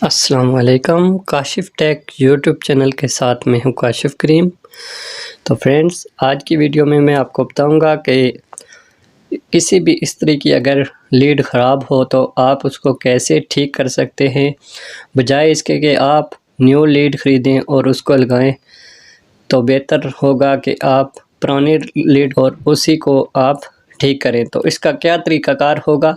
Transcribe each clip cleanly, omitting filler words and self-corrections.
अस्सलाम वालेकुम। Kashif take YouTube channel के साथ में हूँ काशिफ करीम। तो फ्रेंड्स, आज की वीडियो में मैं आपको बताऊंगा कि किसी भी इस्त्री की अगर लीड ख़राब हो तो आप उसको कैसे ठीक कर सकते हैं। बजाय इसके कि आप न्यू लीड ख़रीदें और उसको लगाएं, तो बेहतर होगा कि आप पुरानी लीड और उसी को आप ठीक करें। तो इसका क्या तरीक़ाकार होगा?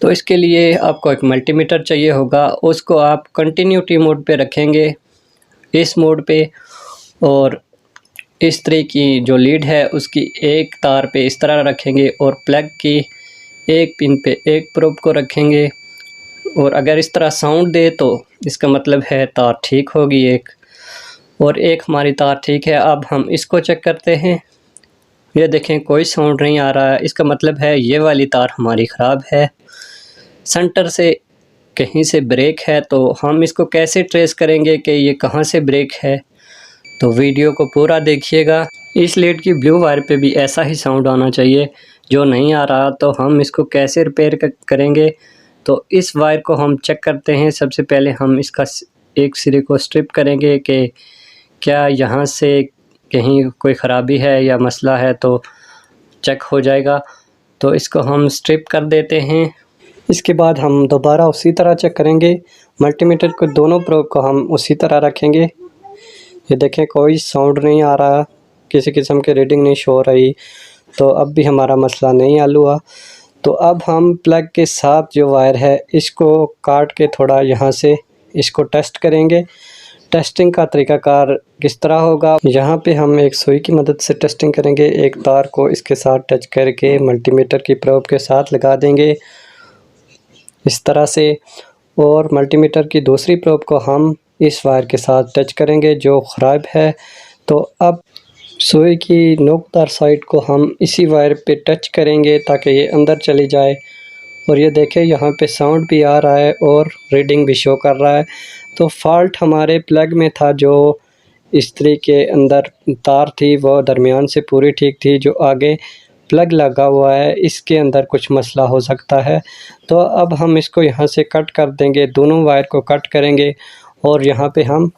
तो इसके लिए आपको एक मल्टीमीटर चाहिए होगा। उसको आप कंटिन्यूटी मोड पे रखेंगे, इस मोड पे, और इस तरह की जो लीड है उसकी एक तार पे इस तरह रखेंगे और प्लग की एक पिन पे एक प्रोब को रखेंगे। और अगर इस तरह साउंड दे तो इसका मतलब है तार ठीक होगी एक, और एक हमारी तार ठीक है। अब हम इसको चेक करते हैं। ये देखें, कोई साउंड नहीं आ रहा है, इसका मतलब है ये वाली तार हमारी ख़राब है। सेंटर से कहीं से ब्रेक है, तो हम इसको कैसे ट्रेस करेंगे कि ये कहाँ से ब्रेक है? तो वीडियो को पूरा देखिएगा। इस लीड की ब्लू वायर पे भी ऐसा ही साउंड आना चाहिए, जो नहीं आ रहा। तो हम इसको कैसे रिपेयर करेंगे? तो इस वायर को हम चेक करते हैं। सबसे पहले हम इसका एक सिरे को स्ट्रिप करेंगे कि क्या यहाँ से कहीं कोई ख़राबी है या मसला है, तो चेक हो जाएगा। तो इसको हम स्ट्रिप कर देते हैं। इसके बाद हम दोबारा उसी तरह चेक करेंगे। मल्टीमीटर को दोनों प्रोब को हम उसी तरह रखेंगे। ये देखें, कोई साउंड नहीं आ रहा, किसी किस्म की रीडिंग नहीं शो हो रही, तो अब भी हमारा मसला नहीं हल हुआ। तो अब हम प्लग के साथ जो वायर है इसको काट के थोड़ा यहाँ से इसको टेस्ट करेंगे। टेस्टिंग का तरीक़ाकार किस तरह होगा? यहाँ पे हम एक सुई की मदद से टेस्टिंग करेंगे। एक तार को इसके साथ टच करके मल्टीमीटर की प्रोब के साथ लगा देंगे इस तरह से, और मल्टीमीटर की दूसरी प्रोब को हम इस वायर के साथ टच करेंगे जो ख़राब है। तो अब सुई की नोकदार साइड को हम इसी वायर पे टच करेंगे ताकि ये अंदर चली जाए। और ये देखें, यहाँ पे साउंड भी आ रहा है और रीडिंग भी शो कर रहा है। तो फॉल्ट हमारे प्लग में था। जो इस्त्री के अंदर तार थी वो दरमियान से पूरी ठीक थी, जो आगे प्लग लगा हुआ है इसके अंदर कुछ मसला हो सकता है। तो अब हम इसको यहाँ से कट कर देंगे, दोनों वायर को कट करेंगे और यहाँ पे हम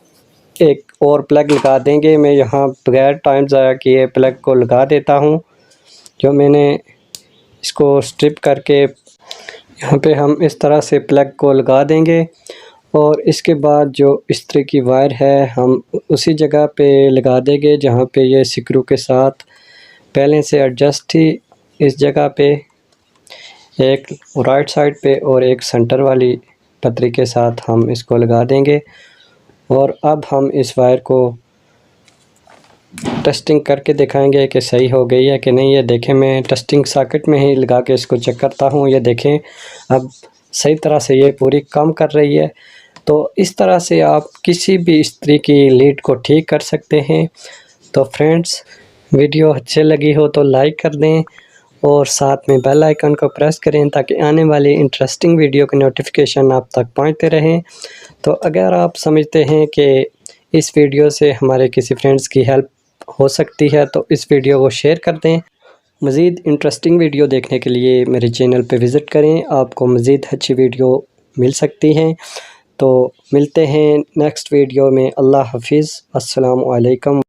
एक और प्लग लगा देंगे। मैं यहाँ बगैर टाइम ज़ाया किए प्लग को लगा देता हूँ, जो मैंने इसको स्ट्रिप करके यहाँ पे हम इस तरह से प्लग को लगा देंगे। और इसके बाद जो इस्त्री की वायर है हम उसी जगह पे लगा देंगे जहाँ पे ये स्क्रू के साथ पहले से एडजस्ट थी। इस जगह पे एक राइट साइड पे और एक सेंटर वाली पतरी के साथ हम इसको लगा देंगे। और अब हम इस वायर को टेस्टिंग करके दिखाएंगे कि सही हो गई है कि नहीं। ये देखें, मैं टेस्टिंग सॉकेट में ही लगा के इसको चेक करता हूँ। ये देखें, अब सही तरह से ये पूरी काम कर रही है। तो इस तरह से आप किसी भी इस्त्री की लीड को ठीक कर सकते हैं। तो फ्रेंड्स, वीडियो अच्छी लगी हो तो लाइक कर दें और साथ में बेल आइकन को प्रेस करें ताकि आने वाली इंटरेस्टिंग वीडियो के नोटिफिकेशन आप तक पहुंचते रहें। तो अगर आप समझते हैं कि इस वीडियो से हमारे किसी फ्रेंड्स की हेल्प हो सकती है तो इस वीडियो को शेयर कर दें। मज़ीद इंटरेस्टिंग वीडियो देखने के लिए मेरे चैनल पर विज़िट करें, आपको मज़ीद अच्छी वीडियो मिल सकती हैं। तो मिलते हैं नेक्स्ट वीडियो में। अल्लाह हाफिज़। अस्सलाम वालेकुम।